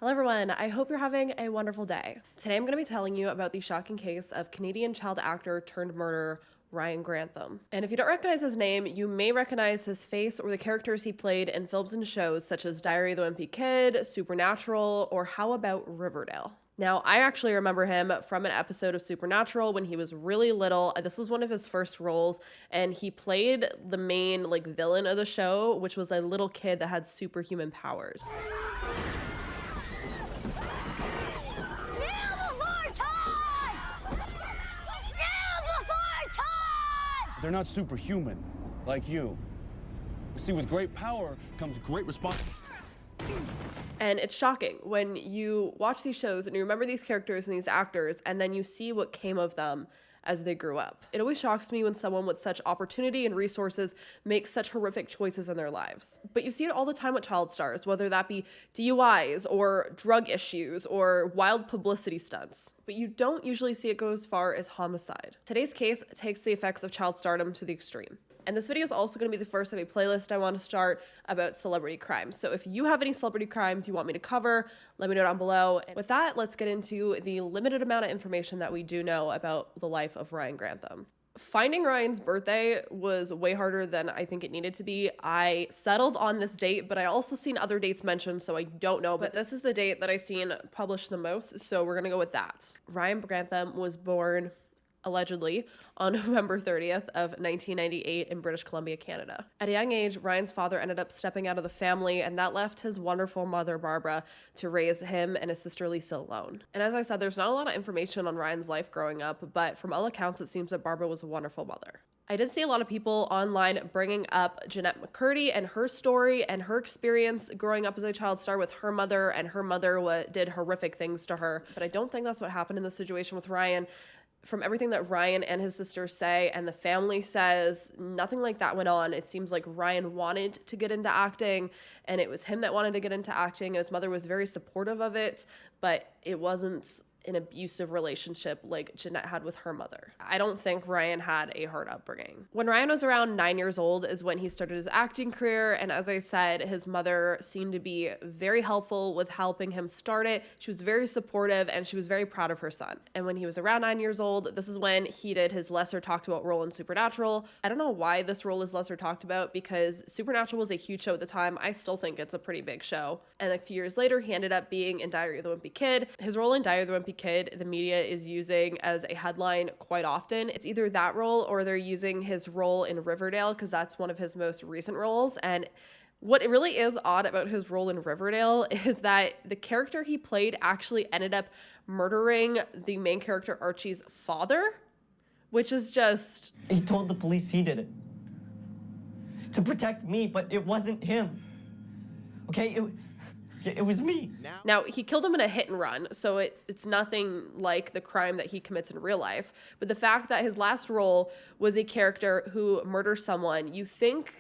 Hello everyone, I hope you're having a wonderful day. Today I'm going to be telling you about the shocking case of Canadian child actor turned murderer Ryan Grantham. And if you don't recognize his name, you may recognize his face or the characters he played in films and shows such as Diary of the Wimpy Kid, Supernatural, or how about Riverdale? Now, I actually remember him from an episode of Supernatural when he was really little. This was one of his first roles, and he played the main villain of the show, which was a little kid that had superhuman powers. They're not superhuman, like you. See, with great power comes great responsibility. And it's shocking when you watch these shows and you remember these characters and these actors, and then you see what came of them as they grew up. It always shocks me when someone with such opportunity and resources makes such horrific choices in their lives. But you see it all the time with child stars, whether that be DUIs or drug issues or wild publicity stunts. But you don't usually see it go as far as homicide. Today's case takes the effects of child stardom to the extreme. And this video is also going to be the first of a playlist I want to start about celebrity crimes. So if you have any celebrity crimes you want me to cover, let me know down below. And with that, let's get into the limited amount of information that we do know about the life of Ryan Grantham. Finding Ryan's birthday was way harder than I think it needed to be. I settled on this date, but I also seen other dates mentioned, so I don't know. But this is the date that I seen published the most, so we're going to go with that. Ryan Grantham was born allegedly on November 30th of 1998 in British Columbia, Canada. At a young age, Ryan's father ended up stepping out of the family, and that left his wonderful mother, Barbara, to raise him and his sister, Lisa, alone. And as I said, there's not a lot of information on Ryan's life growing up, but from all accounts, it seems that Barbara was a wonderful mother. I did see a lot of people online bringing up Jeanette McCurdy and her story and her experience growing up as a child star with her mother, and her mother did horrific things to her. But I don't think that's what happened in the situation with Ryan. From everything that Ryan and his sister say and the family says, nothing like that went on. It seems like Ryan wanted to get into acting, and it was him that wanted to get into acting, and his mother was very supportive of it, but it wasn't an abusive relationship like Jeanette had with her mother. I don't think Ryan had a hard upbringing. When Ryan was around 9 years old is when he started his acting career, and as I said, his mother seemed to be very helpful with helping him start it. She was very supportive, and she was very proud of her son. And when he was around 9 years old, this is when he did his lesser talked about role in Supernatural. I don't know why this role is lesser talked about, because Supernatural was a huge show at the time. I still think it's a pretty big show. And a few years later, he ended up being in Diary of the Wimpy Kid. His role in Diary of the Wimpy Kid, the media is using as a headline quite often. It's either that role or they're using his role in Riverdale, because that's one of his most recent roles. And what really is odd about his role in Riverdale is that the character he played actually ended up murdering the main character Archie's father, which is just... He told the police he did it. To protect me, but it wasn't him. Okay, it was me. Now, he killed him in a hit and run, so it's nothing like the crime that he commits in real life. But the fact that his last role was a character who murders someone, you think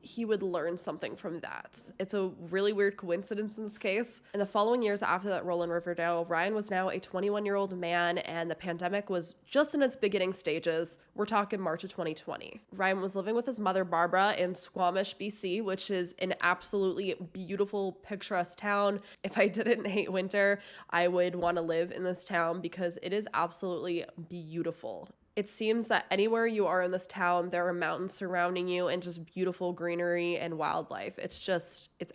he would learn something from that. It's a really weird coincidence in this case. In the following years after that role in Riverdale, Ryan was now a 21-year-old man, and the pandemic was just in its beginning stages. We're talking March of 2020. Ryan was living with his mother, Barbara, in Squamish, BC, which is an absolutely beautiful, picturesque town. If I didn't hate winter, I would want to live in this town because it is absolutely beautiful. It seems that anywhere you are in this town, there are mountains surrounding you and just beautiful greenery and wildlife. It's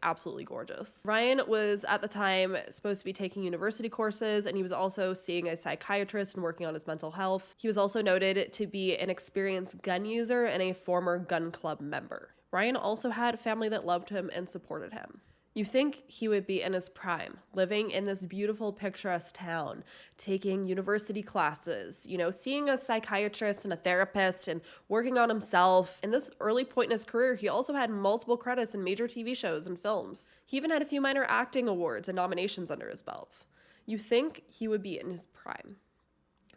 absolutely gorgeous. Ryan was at the time supposed to be taking university courses, and he was also seeing a psychiatrist and working on his mental health. He was also noted to be an experienced gun user and a former gun club member. Ryan also had a family that loved him and supported him. You think he would be in his prime, living in this beautiful, picturesque town, taking university classes, seeing a psychiatrist and a therapist and working on himself. In this early point in his career, he also had multiple credits in major TV shows and films. He even had a few minor acting awards and nominations under his belt. You think he would be in his prime.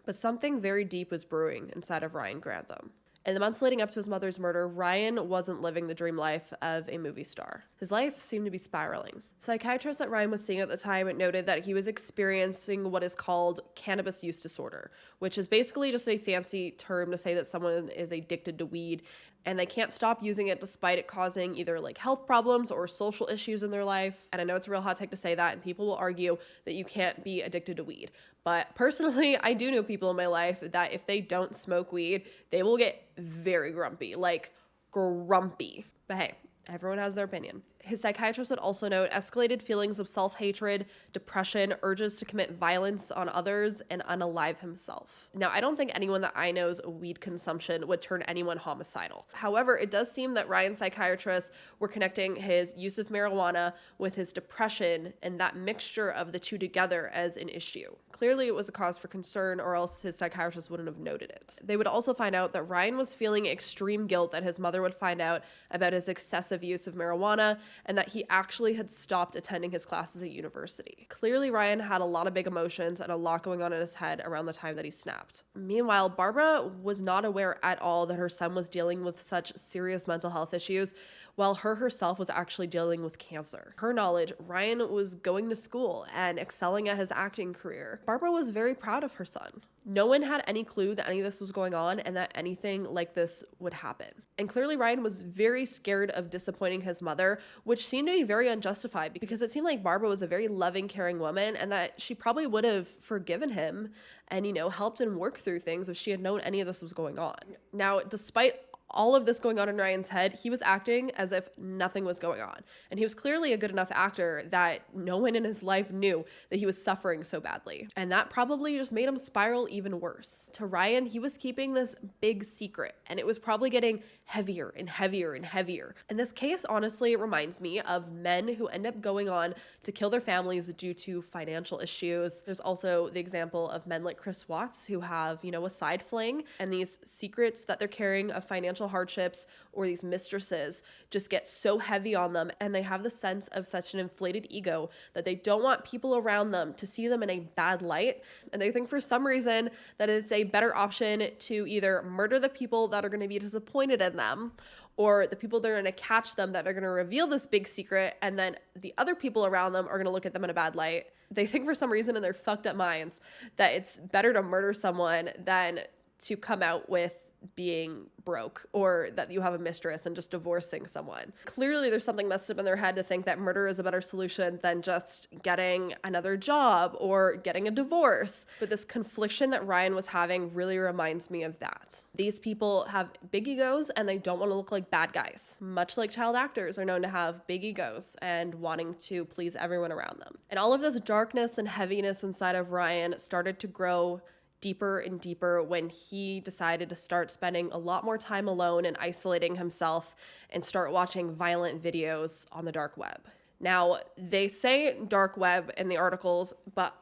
But something very deep was brewing inside of Ryan Grantham. In the months leading up to his mother's murder, Ryan wasn't living the dream life of a movie star. His life seemed to be spiraling. Psychiatrists that Ryan was seeing at the time noted that he was experiencing what is called cannabis use disorder, which is basically just a fancy term to say that someone is addicted to weed. and they can't stop using it despite it causing either like health problems or social issues in their life. And I know it's a real hot take to say that, and people will argue that you can't be addicted to weed. But personally, I do know people in my life that if they don't smoke weed, they will get very grumpy, like grumpy. But hey, everyone has their opinion. His psychiatrist would also note escalated feelings of self-hatred, depression, urges to commit violence on others, and unalive himself. Now, I don't think anyone that I know's weed consumption would turn anyone homicidal. However, it does seem that Ryan's psychiatrists were connecting his use of marijuana with his depression and that mixture of the two together as an issue. Clearly, it was a cause for concern, or else his psychiatrist wouldn't have noted it. They would also find out that Ryan was feeling extreme guilt that his mother would find out about his excessive use of marijuana, and that he actually had stopped attending his classes at university. Clearly, Ryan had a lot of big emotions and a lot going on in his head around the time that he snapped. Meanwhile, Barbara was not aware at all that her son was dealing with such serious mental health issues, while her herself was actually dealing with cancer. Her knowledge, Ryan was going to school and excelling at his acting career. Barbara was very proud of her son. No one had any clue that any of this was going on and that anything like this would happen. And clearly Ryan was very scared of disappointing his mother, which seemed to be very unjustified because it seemed like Barbara was a very loving, caring woman and that she probably would have forgiven him and, helped him work through things if she had known any of this was going on. Now, despite all of this going on in Ryan's head, he was acting as if nothing was going on. And he was clearly a good enough actor that no one in his life knew that he was suffering so badly. And that probably just made him spiral even worse. To Ryan, he was keeping this big secret, and it was probably getting heavier and heavier and heavier. And this case honestly reminds me of men who end up going on to kill their families due to financial issues. There's also the example of men like Chris Watts who have, a side fling, and these secrets that they're carrying of financial hardships or these mistresses just get so heavy on them, and they have the sense of such an inflated ego that they don't want people around them to see them in a bad light, and they think for some reason that it's a better option to either murder the people that are going to be disappointed in them, or the people that are going to catch them that are going to reveal this big secret, and then the other people around them are going to look at them in a bad light. They think for some reason in their fucked up minds that it's better to murder someone than to come out with being broke, or that you have a mistress and just divorcing someone. Clearly there's something messed up in their head to think that murder is a better solution than just getting another job or getting a divorce. But this confliction that Ryan was having really reminds me of that. These people have big egos and they don't want to look like bad guys. Much like child actors are known to have big egos and wanting to please everyone around them. And all of this darkness and heaviness inside of Ryan started to grow deeper and deeper when he decided to start spending a lot more time alone and isolating himself and start watching violent videos on the dark web. Now, they say dark web in the articles, but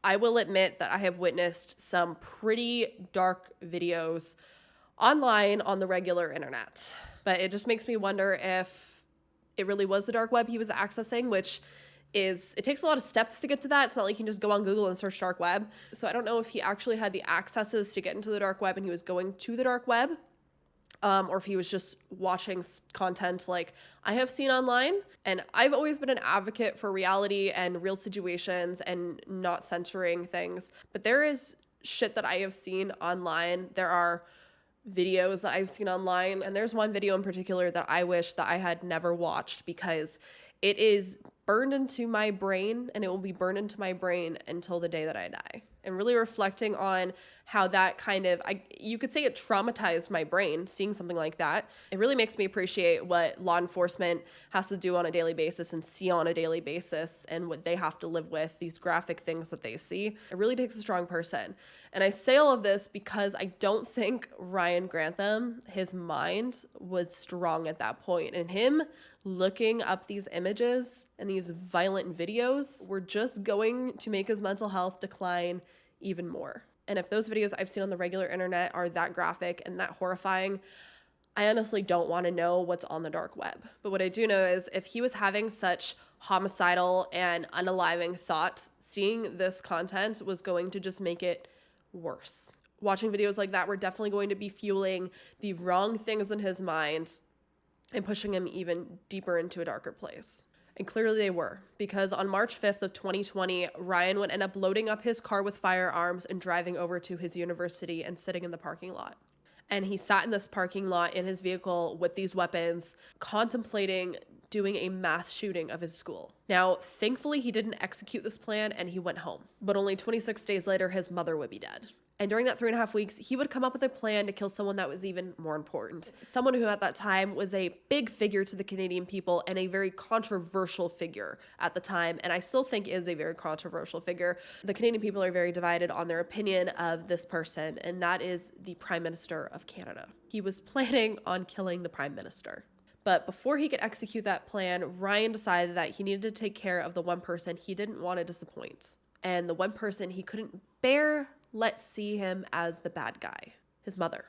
I will admit that I have witnessed some pretty dark videos online on the regular internet. But it just makes me wonder if it really was the dark web he was accessing, which it takes a lot of steps to get to that. It's not like you can just go on Google and search dark web. So I don't know if he actually had the accesses to get into the dark web and he was going to the dark web, or if he was just watching content like I have seen online. And I've always been an advocate for reality and real situations and not censoring things. But there is shit that I have seen online. There are videos that I've seen online, and there's one video in particular that I wish that I had never watched because it is burned into my brain, and it will be burned into my brain until the day that I die. And really reflecting on how that kind of, you could say it traumatized my brain, seeing something like that. It really makes me appreciate what law enforcement has to do on a daily basis and see on a daily basis, and what they have to live with, these graphic things that they see. It really takes a strong person. And I say all of this because I don't think Ryan Grantham, his mind was strong at that point. And him looking up these images and these violent videos were just going to make his mental health decline even more. And if those videos I've seen on the regular internet are that graphic and that horrifying, I honestly don't want to know what's on the dark web. But what I do know is if he was having such homicidal and unaliving thoughts, seeing this content was going to just make it worse. Watching videos like that were definitely going to be fueling the wrong things in his mind and pushing him even deeper into a darker place. And clearly they were, because on March 5th of 2020, Ryan would end up loading up his car with firearms and driving over to his university and sitting in the parking lot. And he sat in this parking lot in his vehicle with these weapons, contemplating doing a mass shooting of his school. Now, thankfully, he didn't execute this plan and he went home. But only 26 days later, his mother would be dead. And during that 3.5 weeks, he would come up with a plan to kill someone that was even more important. Someone who at that time was a big figure to the Canadian people and a very controversial figure at the time. And I still think is a very controversial figure. The Canadian people are very divided on their opinion of this person, and that is the Prime Minister of Canada. He was planning on killing the Prime Minister. But before he could execute that plan, Ryan decided that he needed to take care of the one person he didn't want to disappoint. And the one person he couldn't bear let see him as the bad guy, his mother.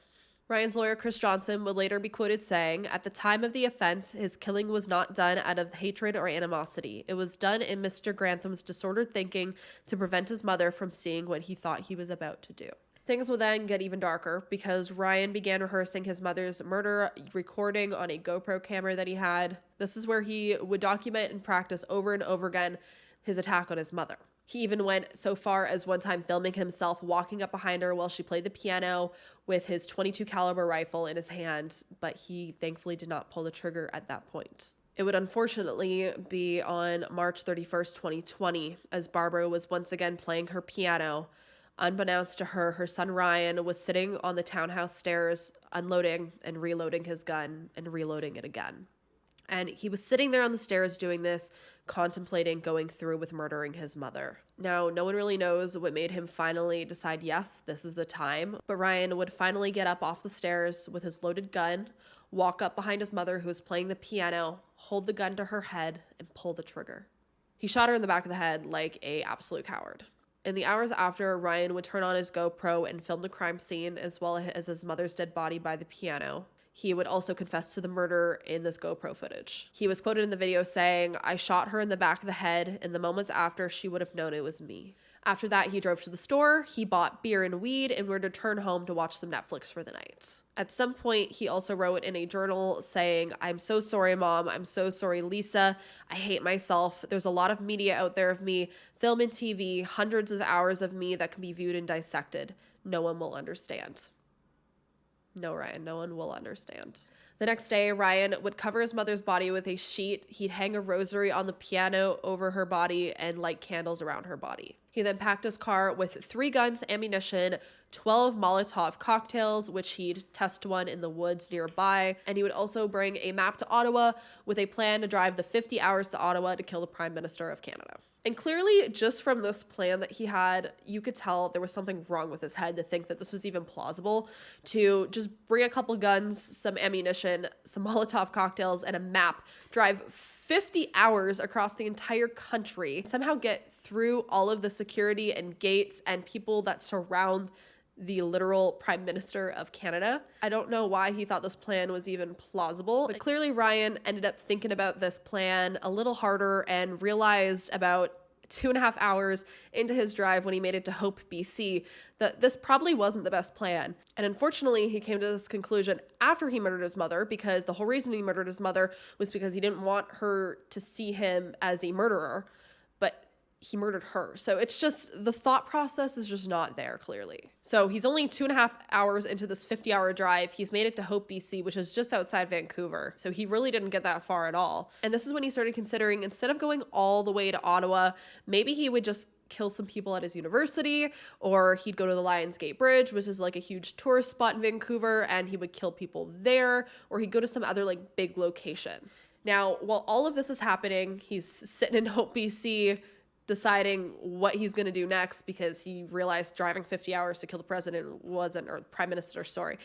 Ryan's lawyer, Chris Johnson, would later be quoted saying, "At the time of the offense, his killing was not done out of hatred or animosity. It was done in Mr. Grantham's disordered thinking to prevent his mother from seeing what he thought he was about to do." Things will then get even darker because Ryan began rehearsing his mother's murder, recording on a GoPro camera that he had. This is where he would document and practice over and over again his attack on his mother. He even went so far as one time filming himself walking up behind her while she played the piano with his .22 caliber rifle in his hand, but he thankfully did not pull the trigger at that point. It would unfortunately be on March 31st, 2020, as Barbara was once again playing her piano. Unbeknownst to her, her son Ryan was sitting on the townhouse stairs, unloading and reloading his gun and reloading it again. And he was sitting there on the stairs doing this, contemplating going through with murdering his mother. Now, no one really knows what made him finally decide, yes, this is the time. But Ryan would finally get up off the stairs with his loaded gun, walk up behind his mother who was playing the piano, hold the gun to her head, and pull the trigger. He shot her in the back of the head like an absolute coward. In the hours after, Ryan would turn on his GoPro and film the crime scene as well as his mother's dead body by the piano. He would also confess to the murder in this GoPro footage. He was quoted in the video saying, "I shot her in the back of the head. In the moments after, she would have known it was me." After that, he drove to the store, he bought beer and weed, and would return home to watch some Netflix for the night. At some point, he also wrote in a journal saying, "I'm so sorry, Mom. I'm so sorry, Lisa. I hate myself. There's a lot of media out there of me, film and TV, hundreds of hours of me that can be viewed and dissected. No one will understand." No, Ryan, no one will understand. The next day, Ryan would cover his mother's body with a sheet. He'd hang a rosary on the piano over her body and light candles around her body. He then packed his car with 3 guns, ammunition, 12 Molotov cocktails, which he'd test one in the woods nearby. And he would also bring a map to Ottawa with a plan to drive the 50 hours to Ottawa to kill the Prime Minister of Canada. And clearly, just from this plan that he had, you could tell there was something wrong with his head to think that this was even plausible, to just bring a couple guns, some ammunition, some Molotov cocktails, and a map, drive 50 hours across the entire country, somehow get through all of the security and gates and people that surround the literal Prime Minister of Canada. I don't know why he thought this plan was even plausible, but clearly Ryan ended up thinking about this plan a little harder and realized about 2.5 hours into his drive when he made it to Hope, BC, that this probably wasn't the best plan. And unfortunately, he came to this conclusion after he murdered his mother, because the whole reason he murdered his mother was because he didn't want her to see him as a murderer, but he murdered her. So it's just, the thought process is just not there, clearly. So he's only 2.5 hours into this 50-hour drive. He's made it to Hope, BC, which is just outside Vancouver. So he really didn't get that far at all. And this is when he started considering, instead of going all the way to Ottawa, maybe he would just kill some people at his university, or he'd go to the Lions Gate Bridge, which is like a huge tourist spot in Vancouver, and he would kill people there, or he'd go to some other like big location. Now, while all of this is happening, he's sitting in Hope, BC, deciding what he's going to do next, because he realized driving 50 hours to kill the president wasn't, or the prime minister, sorry,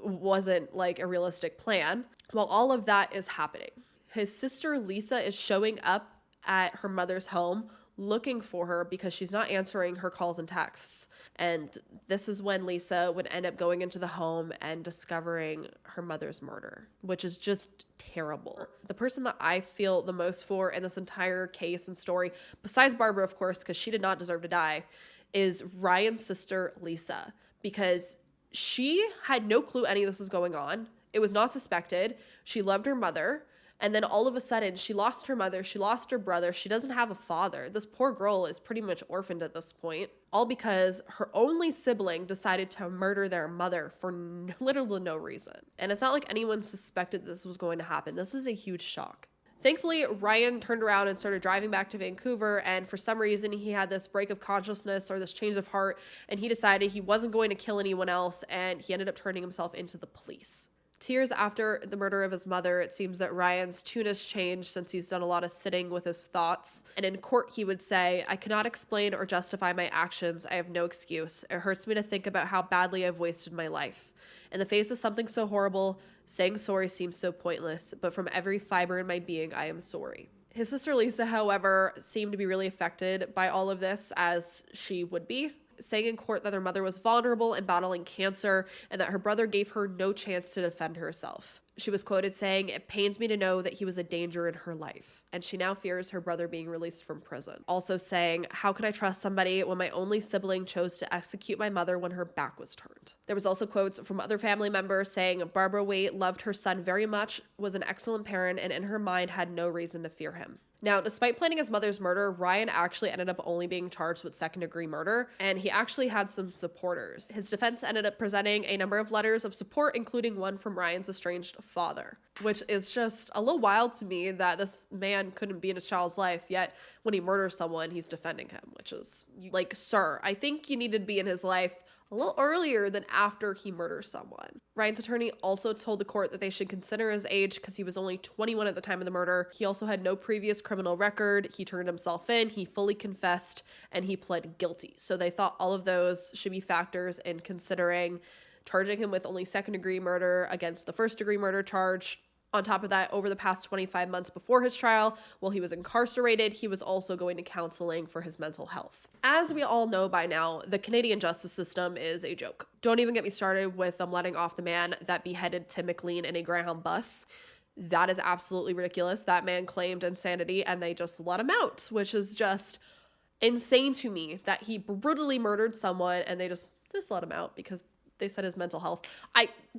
wasn't like a realistic plan. While all of that is happening, his sister Lisa is showing up at her mother's home looking for her because she's not answering her calls and texts. And this is when Lisa would end up going into the home and discovering her mother's murder, which is just terrible. The person that I feel the most for in this entire case and story, besides Barbara, of course, because she did not deserve to die, is Ryan's sister, Lisa, because she had no clue any of this was going on. It was not suspected. She loved her mother. And then all of a sudden, she lost her mother, she lost her brother, she doesn't have a father. This poor girl is pretty much orphaned at this point, all because her only sibling decided to murder their mother for literally no reason. And it's not like anyone suspected this was going to happen. This was a huge shock. Thankfully, Ryan turned around and started driving back to Vancouver, and for some reason, he had this break of consciousness or this change of heart, and he decided he wasn't going to kill anyone else, and he ended up turning himself into the police. 2 years after the murder of his mother, it seems that Ryan's tune has changed since he's done a lot of sitting with his thoughts. And in court, he would say, "I cannot explain or justify my actions. I have no excuse. It hurts me to think about how badly I've wasted my life. In the face of something so horrible, saying sorry seems so pointless, but from every fiber in my being, I am sorry." His sister Lisa, however, seemed to be really affected by all of this, as she would be, saying in court that her mother was vulnerable and battling cancer and that her brother gave her no chance to defend herself. She was quoted saying, "It pains me to know that he was a danger in her life," and she now fears her brother being released from prison. Also saying, "How can I trust somebody when my only sibling chose to execute my mother when her back was turned?" There was also quotes from other family members saying Barbara Waite loved her son very much, was an excellent parent, and in her mind had no reason to fear him. Now, despite planning his mother's murder, Ryan actually ended up only being charged with second-degree murder, and he actually had some supporters. His defense ended up presenting a number of letters of support, including one from Ryan's estranged father, which is just a little wild to me that this man couldn't be in his child's life, yet when he murders someone, he's defending him, which is like, sir, I think you needed to be in his life a little earlier than after he murders someone. Ryan's attorney also told the court that they should consider his age because he was only 21 at the time of the murder. He also had no previous criminal record. He turned himself in, he fully confessed, and he pled guilty. So they thought all of those should be factors in considering charging him with only second-degree murder against the first-degree murder charge. On top of that, over the past 25 months before his trial, while he was incarcerated, he was also going to counseling for his mental health. As we all know by now, the Canadian justice system is a joke. Don't even get me started with them letting off the man that beheaded Tim McLean in a Greyhound bus. That is absolutely ridiculous. That man claimed insanity and they just let him out, which is just insane to me that he brutally murdered someone and they just let him out because they said his mental health.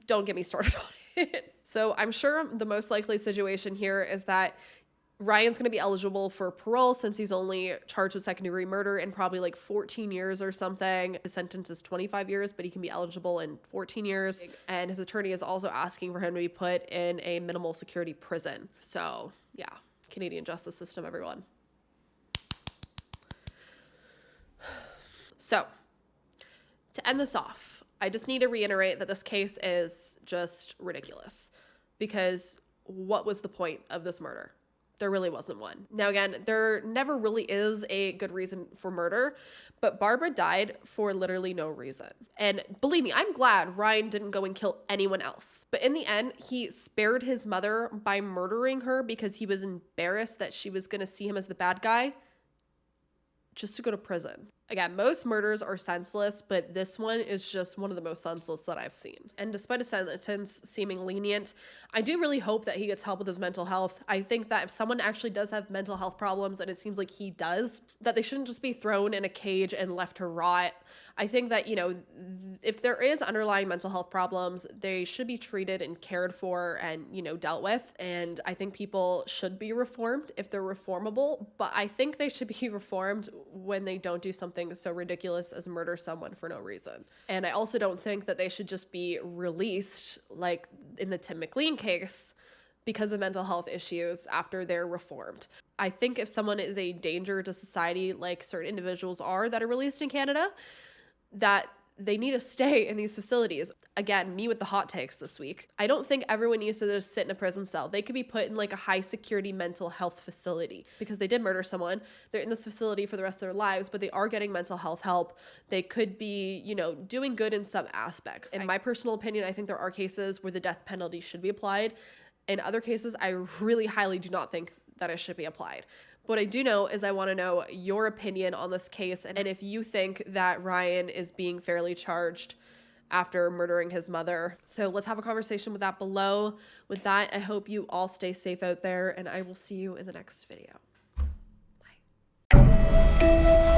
Don't get me started on it. So I'm sure the most likely situation here is that Ryan's going to be eligible for parole since he's only charged with second-degree murder in probably like 14 years or something. His sentence is 25 years, but he can be eligible in 14 years. And his attorney is also asking for him to be put in a minimal security prison. So yeah, Canadian justice system, everyone. So to end this off, I just need to reiterate that this case is just ridiculous because what was the point of this murder? There really wasn't one. Now, again, there never really is a good reason for murder, but Barbara died for literally no reason. And believe me, I'm glad Ryan didn't go and kill anyone else. But in the end, he spared his mother by murdering her because he was embarrassed that she was going to see him as the bad guy just to go to prison. Again, most murders are senseless, but this one is just one of the most senseless that I've seen. And despite a sentence seeming lenient, I do really hope that he gets help with his mental health. I think that if someone actually does have mental health problems, and it seems like he does, that they shouldn't just be thrown in a cage and left to rot. I think that, you know, if there is underlying mental health problems, they should be treated and cared for and, you know, dealt with. And I think people should be reformed if they're reformable, but I think they should be reformed when they don't do something so ridiculous as murder someone for no reason. And I also don't think that they should just be released, like in the Tim McLean case, because of mental health issues after they're reformed. I think if someone is a danger to society, like certain individuals are that are released in Canada, that they need to stay in these facilities. Again, me with the hot takes this week. I don't think everyone needs to just sit in a prison cell. They could be put in like a high security mental health facility because they did murder someone. They're in this facility for the rest of their lives, but they are getting mental health help. They could be, you know, doing good in some aspects. In my personal opinion, I think there are cases where the death penalty should be applied. In other cases, I really highly do not think that it should be applied. What I do know is I want to know your opinion on this case and if you think that Ryan is being fairly charged after murdering his mother. So let's have a conversation with that below. With that, I hope you all stay safe out there and I will see you in the next video. Bye.